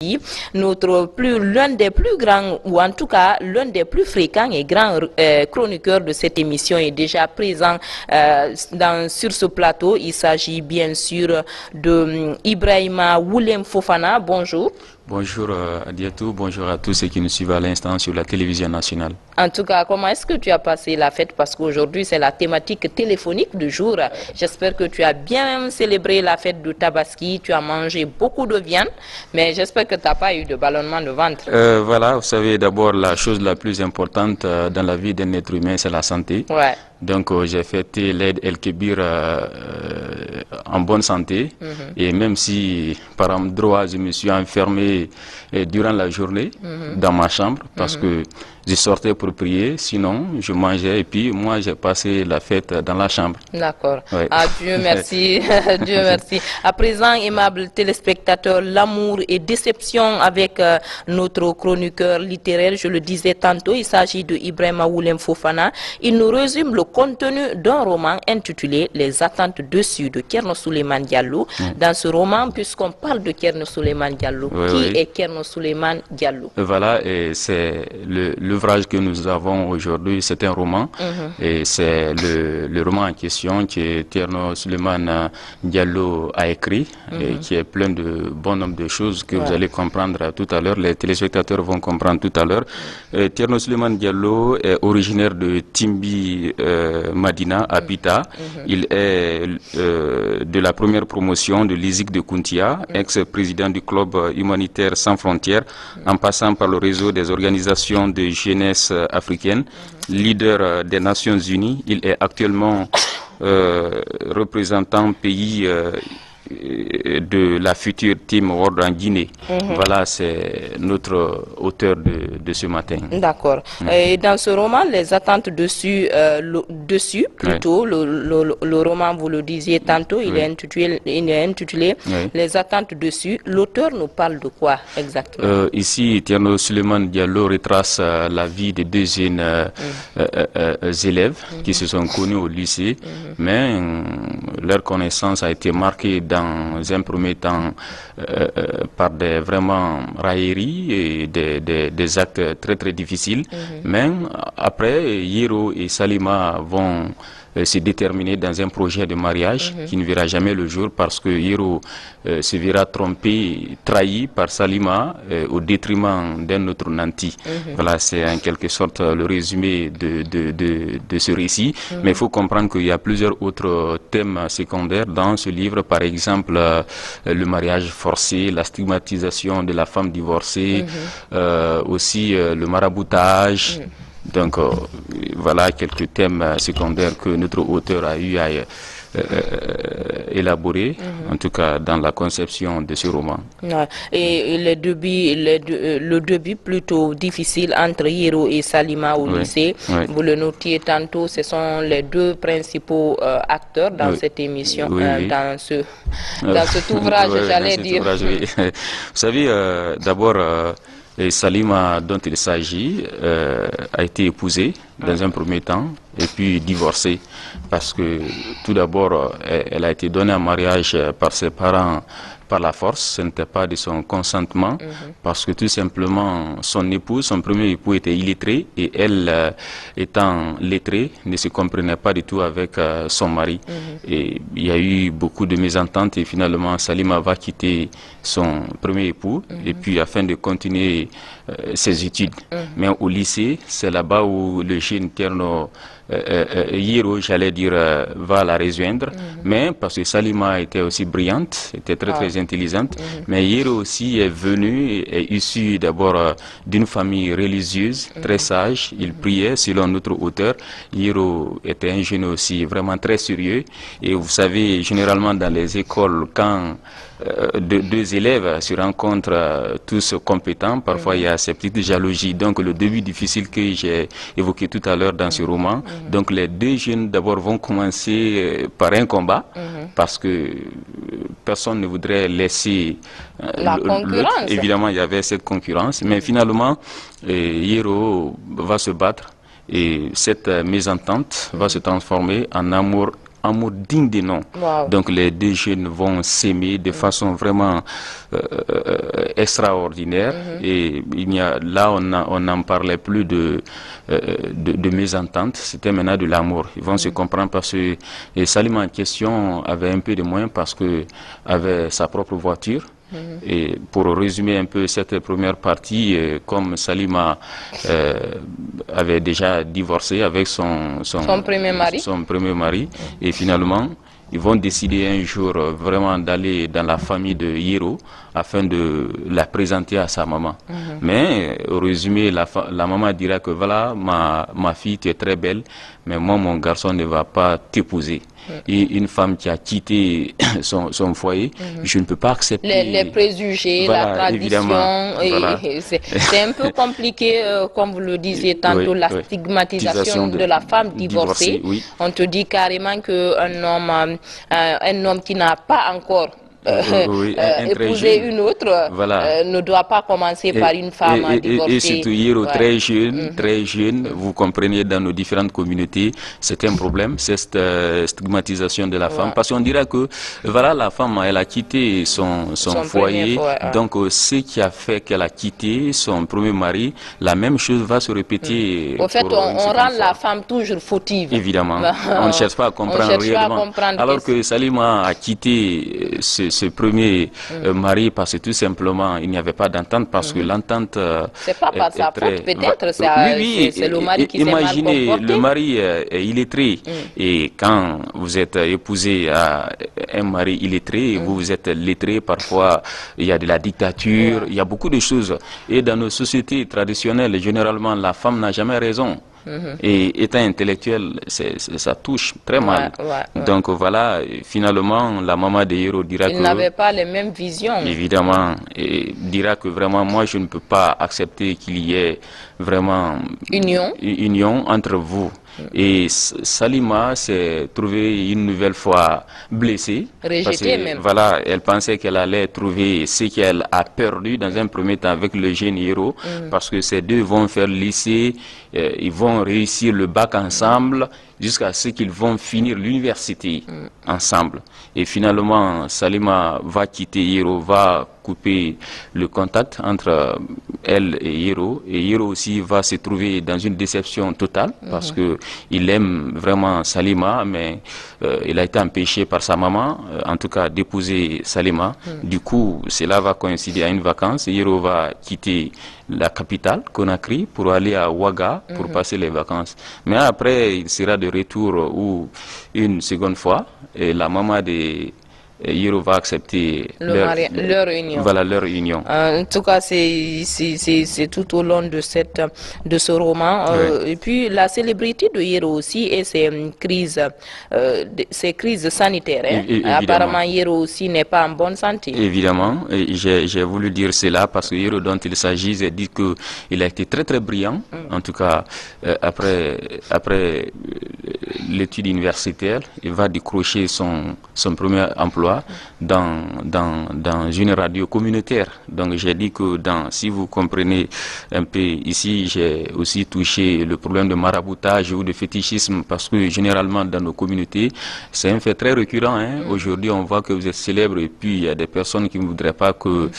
L'un des plus grands, ou en tout cas l'un des plus fréquents et grands chroniqueurs de cette émission est déjà présent sur ce plateau. Il s'agit bien sûr de Ibrahima Woulem Fofana. Bonjour. Bonjour Adiatou, bonjour à tous ceux qui nous suivent à l'instant sur la télévision nationale. En tout cas, comment est-ce que tu as passé la fête? Parce qu'aujourd'hui, c'est la thématique téléphonique du jour. J'espère que tu as bien célébré la fête de Tabaski. Tu as mangé beaucoup de viande, mais j'espère que tu n'as pas eu de ballonnement de ventre. Voilà, vous savez, d'abord, la chose la plus importante dans la vie d'un être humain, c'est la santé. Ouais. Donc, j'ai fêté l'Aïd El-Kébir en bonne santé. Et même si, par endroit, je me suis enfermé durant la journée dans ma chambre, parce que je sortais pour prier, sinon je mangeais et puis moi j'ai passé la fête dans la chambre. D'accord. Ouais. Ah, Dieu merci. Dieu merci. À présent, aimables téléspectateurs, l'amour et déception avec notre chroniqueur littéraire, je le disais tantôt, il s'agit de Ibrahima Woulem Fofana. Il nous résume le contenu d'un roman intitulé Les attentes dessus de Kerno Souleymane Diallo. Dans ce roman, puisqu'on parle de Kerno Souleymane Diallo, qui est Kerno Souleymane Diallo? Voilà, et c'est l'ouvrage que nous avons aujourd'hui, c'est un roman, et c'est le roman en question que Kerno Souleymane Diallo a écrit, et qui est plein de bon nombre de choses que vous allez comprendre tout à l'heure, les téléspectateurs vont comprendre tout à l'heure. Kerno Souleymane Diallo est originaire de Timbi Madina, à Pita. Il est de la première promotion de l'ISIC de Kountia, ex-président du club humanitaire sans frontières, en passant par le réseau des organisations de jeunesse africaine, leader des Nations Unies. Il est actuellement représentant pays de la future Team World en Guinée. Voilà, c'est notre auteur de ce matin. D'accord. Et dans ce roman, les attentes dessus, le roman, vous le disiez tantôt, il est intitulé Les attentes dessus. L'auteur nous parle de quoi exactement? Ici, Kerno Souleymane Diallo retrace la vie des deux jeunes élèves qui se sont connus au lycée, mais leur connaissance a été marquée dans un premier temps par des vraiment railleries et des actes très très difficiles. Mais après, Yero et Salima vont se déterminer dans un projet de mariage qui ne verra jamais le jour parce que Yero se verra trompé, trahi par Salima au détriment d'un autre nanti. Voilà, c'est en quelque sorte le résumé de ce récit. Mais il faut comprendre qu'il y a plusieurs autres thèmes secondaires dans ce livre. Par exemple, le mariage forcé, la stigmatisation de la femme divorcée, aussi le maraboutage. Donc voilà quelques thèmes secondaires que notre auteur a eu à élaborer, en tout cas dans la conception de ce roman. Et le début plutôt difficile entre Yero et Salima au lycée, vous le notiez tantôt, ce sont les deux principaux acteurs dans cette émission, dans cet ouvrage, j'allais dire. Vous savez, d'abord, Salima, dont il s'agit, a été épousée dans un premier temps et puis divorcée parce que tout d'abord elle a été donnée en mariage par ses parents par la force, ce n'était pas de son consentement parce que tout simplement son époux, son premier époux était illettré et elle étant lettrée ne se comprenait pas du tout avec son mari et il y a eu beaucoup de mésententes et finalement Salima va quitter son premier époux et puis afin de continuer ses études. Mais au lycée, c'est là-bas où le jeune Kerno Yero, j'allais dire, va la rejoindre, mais parce que Salima était aussi brillante, était très très intelligente, mais Yero aussi est venu, est issu d'abord d'une famille religieuse, très sage, il priait selon notre auteur. Yero était un jeune aussi vraiment très sérieux, et vous savez, généralement dans les écoles, quand deux élèves se rencontrent tous compétents, parfois il y a ces petites jalousies, donc le début difficile que j'ai évoqué tout à l'heure dans ce roman. Donc les deux jeunes d'abord vont commencer par un combat parce que personne ne voudrait laisser la concurrence. Évidemment, il y avait cette concurrence, mais finalement, Yero va se battre et cette mésentente va se transformer en amour amour digne de nom. Donc les deux jeunes vont s'aimer de façon vraiment extraordinaire. Et là, on n'en parlait plus de mésentente, c'était maintenant de l'amour. Ils vont se comprendre parce que Salima en question avait un peu de moyens parce que avait sa propre voiture. Et pour résumer un peu cette première partie, comme Salima avait déjà divorcé avec son premier mari, et finalement ils vont décider un jour vraiment d'aller dans la famille de Yero afin de la présenter à sa maman. Mais au résumé, la maman dira que voilà, ma fille, tu es très belle, mais moi, mon garçon ne va pas t'épouser. Et une femme qui a quitté son foyer, je ne peux pas accepter. Les préjugés, voilà, la tradition, voilà. C'est un peu compliqué, comme vous le disiez tantôt, la stigmatisation de la femme divorcée. On te dit carrément qu'un homme qui n'a pas encore épouser une autre ne doit pas commencer par une femme divorcée. Et surtout Yero, très jeune, vous comprenez, dans nos différentes communautés, c'est un problème, cette stigmatisation de la femme, parce qu'on dirait que voilà, la femme, elle a quitté son foyer, donc ce qui a fait qu'elle a quitté son premier mari, la même chose va se répéter. En fait, on rend la femme toujours fautive. Évidemment, on ne cherche pas à comprendre réellement. Alors que Salima a quitté ce premier mari parce que tout simplement il n'y avait pas d'entente, parce que l'entente c'est pas par sa faute, peut-être c'est le mari qui s'est mal comporté. Imaginez, le mari est illettré, et quand vous êtes épousé à un mari illettré, vous êtes lettré, parfois il y a de la dictature, il y a beaucoup de choses, et dans nos sociétés traditionnelles, généralement la femme n'a jamais raison. Et étant intellectuel, ça touche très mal. Donc voilà, finalement, la maman de Yero dira Ils n'avaient pas les mêmes visions. Évidemment, et dira que vraiment, moi, je ne peux pas accepter qu'il y ait vraiment union entre vous. Et Salima s'est trouvée une nouvelle fois blessée. Rejetée même. Voilà, elle pensait qu'elle allait trouver ce qu'elle a perdu dans un premier temps avec le jeune Yero, parce que ces deux vont faire le lycée, ils vont réussir le bac ensemble, jusqu'à ce qu'ils vont finir l'université ensemble. Et finalement, Salima va quitter Yero, va couper le contact entre elle et Yero. Et Yero aussi va se trouver dans une déception totale, parce que il aime vraiment Salima, mais il a été empêché par sa maman, en tout cas, d'épouser Salima. Du coup, cela va coïncider à une vacance. Yero va quitter la capitale, Conakry, pour aller à Ouaga pour passer les vacances. Mais après, il sera de retour ou une seconde fois, et la maman de Yero va accepter leur union. Voilà, leur union. En tout cas, c'est tout au long de ce roman. Et puis, la célébrité de Yero aussi et ses crises sanitaires. Apparemment, Yero aussi n'est pas en bonne santé. Évidemment, j'ai voulu dire cela parce que Yero, dont il s'agit, j'ai dit qu'il a été très très brillant. En tout cas, après l'étude universitaire, il va décrocher son premier emploi dans une radio communautaire. Donc j'ai dit que si vous comprenez un peu ici, j'ai aussi touché le problème de maraboutage ou de fétichisme, parce que généralement dans nos communautés, c'est un fait très récurrent. Aujourd'hui, on voit que vous êtes célèbre et puis il y a des personnes qui ne voudraient pas que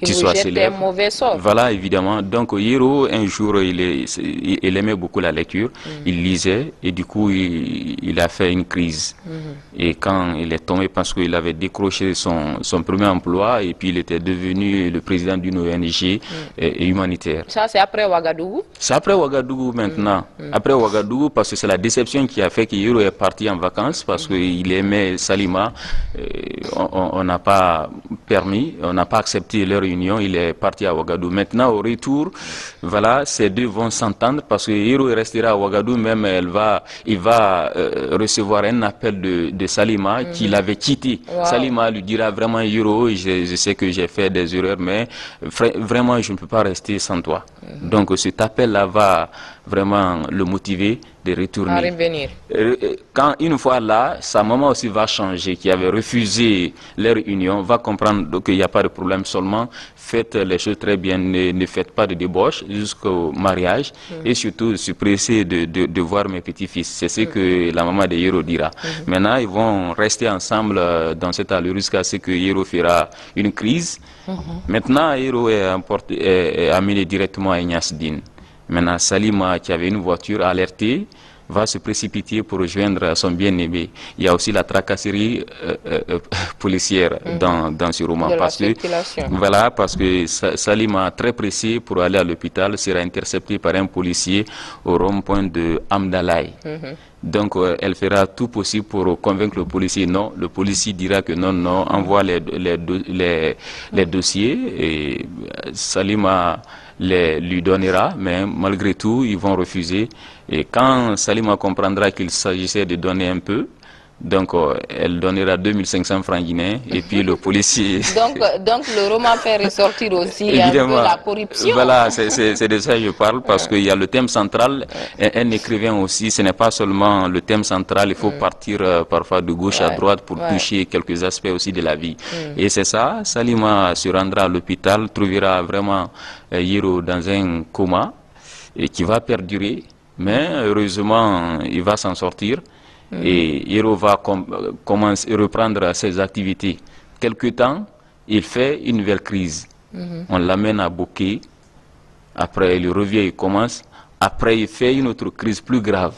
tu sois célèbre. Mauvais sort. Voilà, évidemment. Donc Yero, un jour, il aimait beaucoup la lecture, il lisait et du coup, il a fait une crise. Et quand il est tombé, parce qu'il avait décroché son premier emploi et puis il était devenu le président d'une ONG humanitaire. Ça, c'est après Ouagadougou? C'est après Ouagadougou maintenant. Après Ouagadougou, parce que c'est la déception qui a fait que Yero est parti en vacances, parce qu'il aimait Salima. On n'a pas permis, on n'a pas accepté leur union, il est parti à Ouagadougou. Maintenant, au retour, voilà, ces deux vont s'entendre, parce que Yero restera à Ouagadougou, même il va recevoir un appel de Salima qui l'avait quitté. Salima lui dira vraiment: Yero, je sais que j'ai fait des erreurs, mais vraiment je ne peux pas rester sans toi. Donc cet appel-là vraiment le motiver de retourner. À revenir. Quand une fois là, sa maman aussi va changer, qui avait refusé leur union, va comprendre qu'il n'y a pas de problème, seulement faites les choses très bien, ne faites pas de débauche jusqu'au mariage, et surtout se presser de voir mes petits-fils. C'est ce que la maman de Yero dira. Maintenant, ils vont rester ensemble dans cette allure jusqu'à ce que Yero fera une crise. Maintenant, Yero est amené directement à Ignace-Dine. Maintenant, Salima, qui avait une voiture alertée, va se précipiter pour rejoindre son bien-aimé. Il y a aussi la tracasserie policière dans ce roman. Parce que Salima, très pressé pour aller à l'hôpital, sera intercepté par un policier au rond-point de Amdalaï. Donc, elle fera tout possible pour convaincre le policier. Non, le policier dira que non, non, envoie les dossiers. Et Salima lui donnera, mais malgré tout, ils vont refuser. Et quand Salima comprendra qu'il s'agissait de donner un peu, donc elle donnera 2500 francs guinéens, et puis le policier... donc le roman fait ressortir aussi un peu la corruption. Voilà, c'est de ça que je parle, parce qu'il y a le thème central. Un écrivain aussi, ce n'est pas seulement le thème central, il faut partir parfois de gauche à droite pour toucher quelques aspects aussi de la vie. Et c'est ça, Salima se rendra à l'hôpital, trouvera vraiment Yero dans un coma, et qui va perdurer, mais heureusement, il va s'en sortir. Et Yero va reprendre ses activités. Quelque temps, il fait une nouvelle crise. On l'amène à Boké. Après, il revient, il commence. Après, il fait une autre crise plus grave.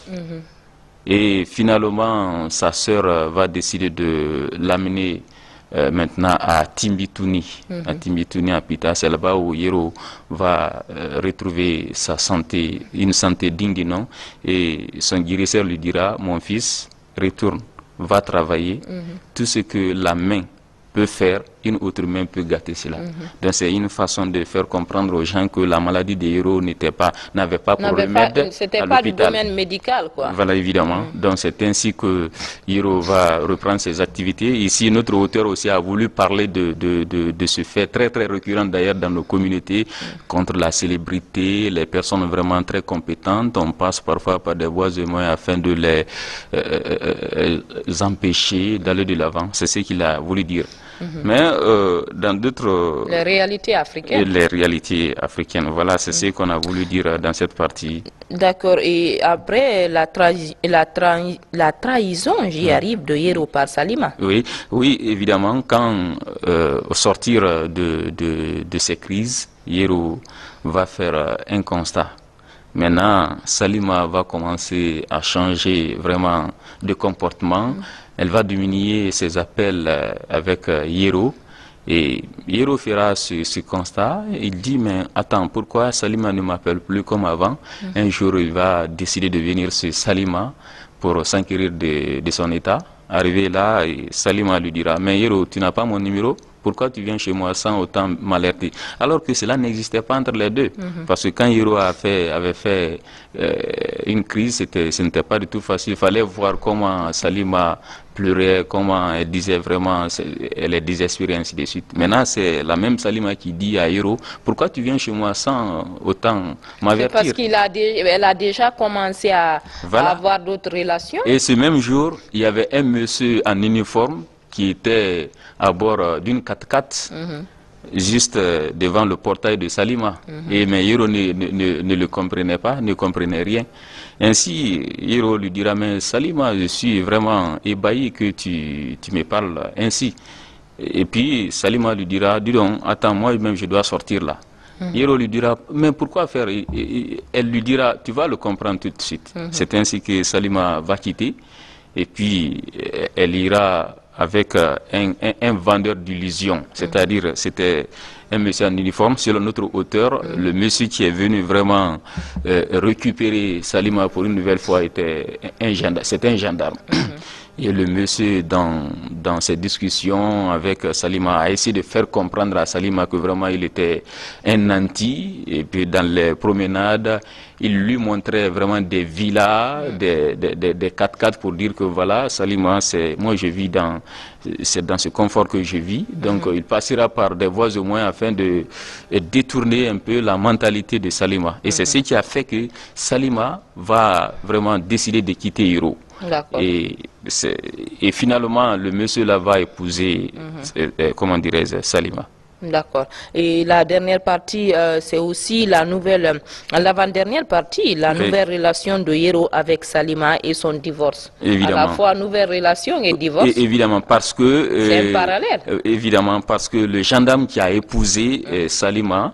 Et finalement, sa sœur va décider de l'amener maintenant à Timbitouni. À Timbitouni, à Pita. C'est là-bas où Yero va retrouver sa santé, une santé digne de nom. Et son guérisseur lui dira, mon fils, retourne, va travailler. Tout ce que la main peut faire, une autre main peut gâter cela. Donc c'est une façon de faire comprendre aux gens que la maladie de Yero n'avait pas pour remède. C'était pas du domaine médical, quoi. Voilà, évidemment. Donc c'est ainsi que Yero va reprendre ses activités. Ici, notre auteur aussi a voulu parler de ce fait très très récurrent d'ailleurs dans nos communautés, contre la célébrité, les personnes vraiment très compétentes. On passe parfois par des voies et moyens afin de les empêcher d'aller de l'avant. C'est ce qu'il a voulu dire. Mais dans d'autres... Les réalités africaines. Les réalités africaines, voilà, c'est ce qu'on a voulu dire dans cette partie. D'accord, et après la trahison, j'y arrive, de Yero par Salima. Oui, évidemment, quand au sortir de ces crises, Yero va faire un constat. Maintenant, Salima va commencer à changer vraiment de comportement. Elle va diminuer ses appels avec Yero. Et Yero fera ce constat. Il dit, mais attends, pourquoi Salima ne m'appelle plus comme avant? Un jour, il va décider de venir sur Salima pour s'enquérir de son état. Arrivé là, Salima lui dira, mais Yero, tu n'as pas mon numéro? Pourquoi tu viens chez moi sans autant m'alerter? Alors que cela n'existait pas entre les deux. Parce que quand Yero avait fait une crise, ce n'était pas du tout facile. Il fallait voir comment Salima pleurait, comment elle disait vraiment, elle est désespérée, ainsi de suite. Maintenant, c'est la même Salima qui dit à Yero, pourquoi tu viens chez moi sans autant m'avertir? C'est parce qu'elle a déjà commencé à avoir d'autres relations. Et ce même jour, il y avait un monsieur en uniforme qui était à bord d'une 4x4, juste devant le portail de Salima. Mais Yero ne le comprenait pas, ne comprenait rien. Ainsi, Yero lui dira, mais Salima, je suis vraiment ébahi que tu me parles ainsi. Et puis Salima lui dira, dis donc, attends, moi-même je dois sortir là. Yero lui dira, mais pourquoi faire? Elle lui dira, tu vas le comprendre tout de suite. C'est ainsi que Salima va quitter. Et puis, elle ira avec un vendeur d'illusions. C'est-à-dire, c'était un monsieur en uniforme. Selon notre auteur, le monsieur qui est venu vraiment récupérer Salima pour une nouvelle fois était un gendarme. Et le monsieur, dans ses discussions avec Salima, a essayé de faire comprendre à Salima que vraiment il était un nanti. Et puis dans les promenades, il lui montrait vraiment des villas, des 4x4 pour dire que voilà, Salima, moi je vis c'est dans ce confort que je vis. Donc il passera par des voies au moins afin de détourner un peu la mentalité de Salima. Et c'est ce qui a fait que Salima va vraiment décider de quitter Hiro. Et finalement, le monsieur là va épouser, comment dirais-je, Salima. D'accord. Et la dernière partie, c'est aussi l'avant-dernière partie, la nouvelle relation de Yero avec Salima et son divorce. Évidemment. À la fois nouvelle relation et divorce. Évidemment, parce que... c'est un parallèle. Évidemment, parce que le gendarme qui a épousé Salima,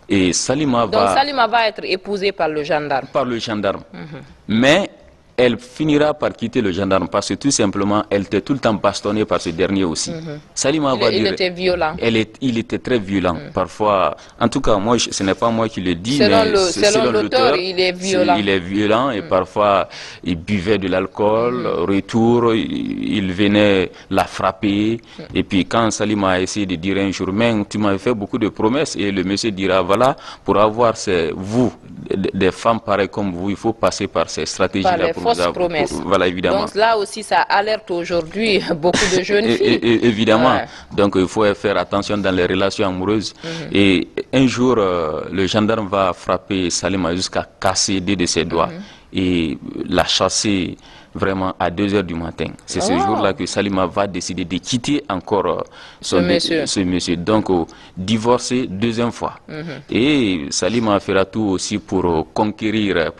et Salima va... Donc Salima va être épousée par le gendarme. Par le gendarme. Mais elle finira par quitter le gendarme parce que tout simplement, elle était tout le temps bastonnée par ce dernier aussi. Salima va dire... Il était violent. Il était très violent. Parfois, en tout cas, moi, ce n'est pas moi qui le dis, selon l'auteur, il est violent. Il est violent et parfois, il buvait de l'alcool. Retour, il venait la frapper. Et puis, quand Salima a essayé de dire un jour, mais tu m'avais fait beaucoup de promesses, et le monsieur dira, voilà, pour avoir des femmes pareilles comme vous, il faut passer par ces stratégies-là. Voilà, évidemment. Donc là aussi, ça alerte aujourd'hui beaucoup de jeunes filles. Évidemment. Donc il faut faire attention dans les relations amoureuses. Et un jour, le gendarme va frapper Salima jusqu'à casser 2 de ses doigts et la chasser vraiment à 2 heures du matin. C'est ce jour-là que Salima va décider de quitter encore ce monsieur. Donc, divorcer 2e fois. Et Salima fera tout aussi pour reconquérir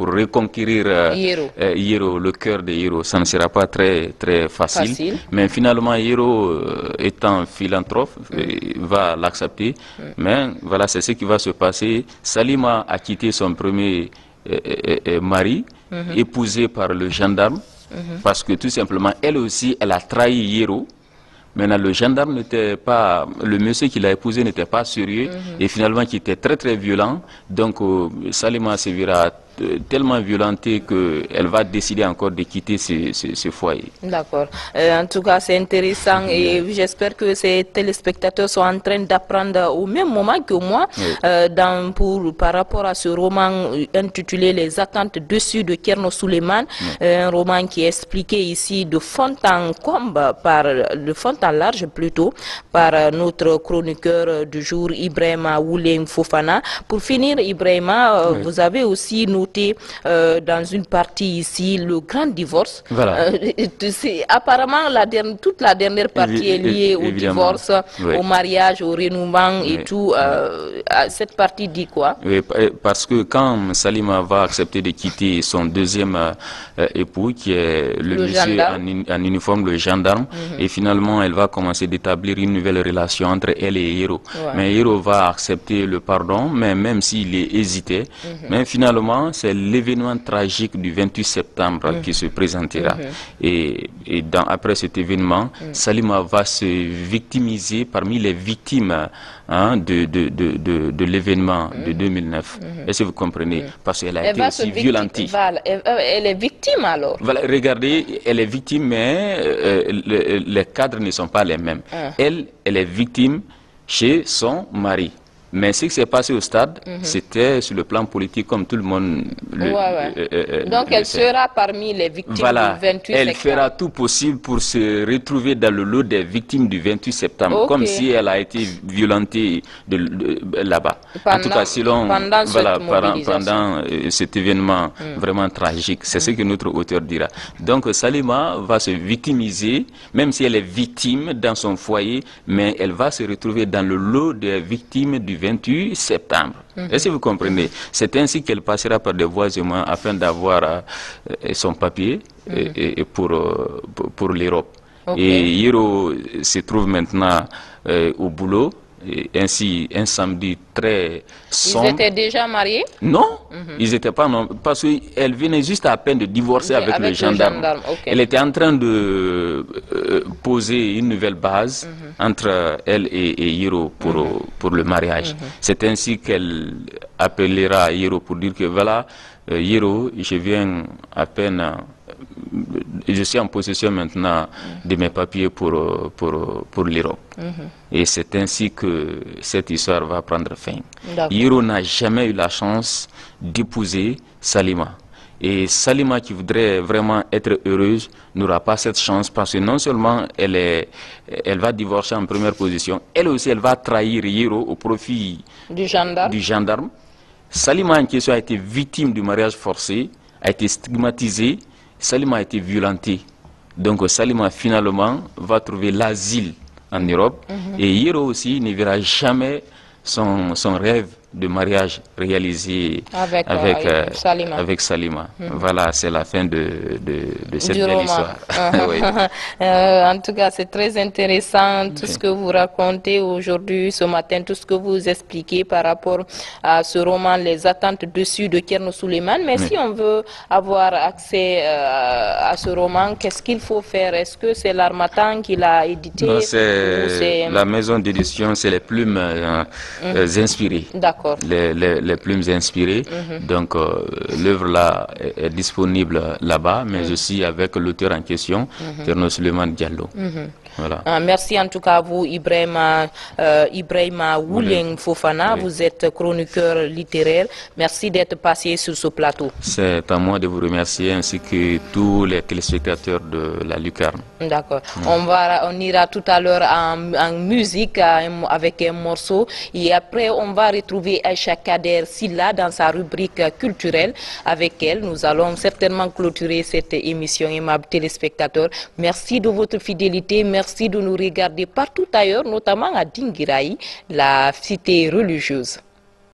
Yero, le cœur de Yero. Ça ne sera pas très facile. Mais finalement, Yero, étant philanthrope, va l'accepter. Mais voilà, c'est ce qui va se passer. Salima a quitté son premier mari, épousé par le gendarme. Parce que tout simplement, elle aussi, elle a trahi Yero. Maintenant, le gendarme n'était pas, le monsieur qui l'a épousé n'était pas sérieux et finalement qui était très violent. Donc, Salima se verra tellement violentée qu'elle va décider encore de quitter ce foyer. D'accord. En tout cas, c'est intéressant et j'espère que ces téléspectateurs sont en train d'apprendre au même moment que moi par rapport à ce roman intitulé Les attentes dessus de Kerno Suleiman, un roman qui est expliqué ici de fond en comble, de fond en large plutôt, par notre chroniqueur du jour, Ibrahima Woulem Fofana. Pour finir, Ibrahima, vous avez aussi noté dans une partie ici le grand divorce. Voilà. Apparemment, toute la dernière partie est liée au divorce, au mariage, au renouement et tout. Cette partie dit quoi? Parce que quand Salima va accepter de quitter son 2e époux, qui est le monsieur en uniforme, le gendarme, et finalement elle va commencer d'établir une nouvelle relation entre elle et Yero. Mais Yero va accepter le pardon, mais même s'il est hésité, mais finalement c'est l'événement tragique du 28 septembre qui se présentera. Et après cet événement, Salima va se victimiser parmi les victimes de l'événement de 2009. Est-ce que vous comprenez? Parce qu'elle a été aussi violentée. Elle est victime alors? Voilà, regardez, elle est victime, mais les cadres ne sont pas les mêmes. Elle est victime chez son mari. Mais ce qui s'est passé au stade, c'était sur le plan politique, comme tout le monde donc elle sera parmi les victimes du 28 septembre. Elle fera tout possible pour se retrouver dans le lot des victimes du 28 septembre, comme si elle a été violentée là-bas. En tout cas, pendant cet événement vraiment tragique. C'est ce que notre auteur dira. Donc Salima va se victimiser, même si elle est victime dans son foyer, mais elle va se retrouver dans le lot des victimes du 28 septembre. Est-ce que vous comprenez? C'est ainsi qu'elle passera par des voies humaines afin d'avoir son papier pour l'Europe. Et Yero se trouve maintenant au boulot. Et ainsi, un samedi très sombre. Ils étaient déjà mariés? Non, ils n'étaient pas, non, parce qu'elle venait juste à peine de divorcer avec le gendarme. Elle était en train de poser une nouvelle base entre elle et Yero pour le mariage. C'est ainsi qu'elle appellera Yero pour dire que voilà, Yero, je viens à peine je suis en possession maintenant de mes papiers pour l'Europe. Et c'est ainsi que cette histoire va prendre fin. Hiro n'a jamais eu la chance d'épouser Salima. Et Salima, qui voudrait vraiment être heureuse, n'aura pas cette chance parce que non seulement elle va divorcer en première position, elle aussi elle va trahir Hiro au profit du gendarme. Salima en question a été victime du mariage forcé, a été stigmatisée, Salima a été violentée. Donc Salima finalement va trouver l'asile en Europe et Hiro aussi ne verra jamais son rêve de mariage réalisé avec Salima. Voilà, c'est la fin de cette belle histoire. Oui. En tout cas, c'est très intéressant tout ce que vous racontez aujourd'hui, ce matin, tout ce que vous expliquez par rapport à ce roman, Les attentes dessus de Thierno Souleymane. Mais si on veut avoir accès à ce roman, qu'est-ce qu'il faut faire? Est-ce que c'est l'Harmattan qui l'a édité? Non, c'est la maison d'édition, c'est les plumes inspirées. D'accord. Les plumes inspirées. Donc l'œuvre là est disponible là-bas, mais aussi avec l'auteur en question, Thierno Souleymane Diallo. Voilà. Merci en tout cas à vous, Ibrahima Wuleng Fofana. Vous êtes chroniqueur littéraire. Merci d'être passé sur ce plateau. C'est à moi de vous remercier ainsi que tous les téléspectateurs de la Lucarne. D'accord. On ira tout à l'heure en musique avec un morceau et après on va retrouver Aïcha Kader Silla dans sa rubrique culturelle. Avec elle, nous allons certainement clôturer cette émission, aimables téléspectateurs. Merci de votre fidélité. Merci de nous regarder partout ailleurs, notamment à Dinguiraï, la cité religieuse.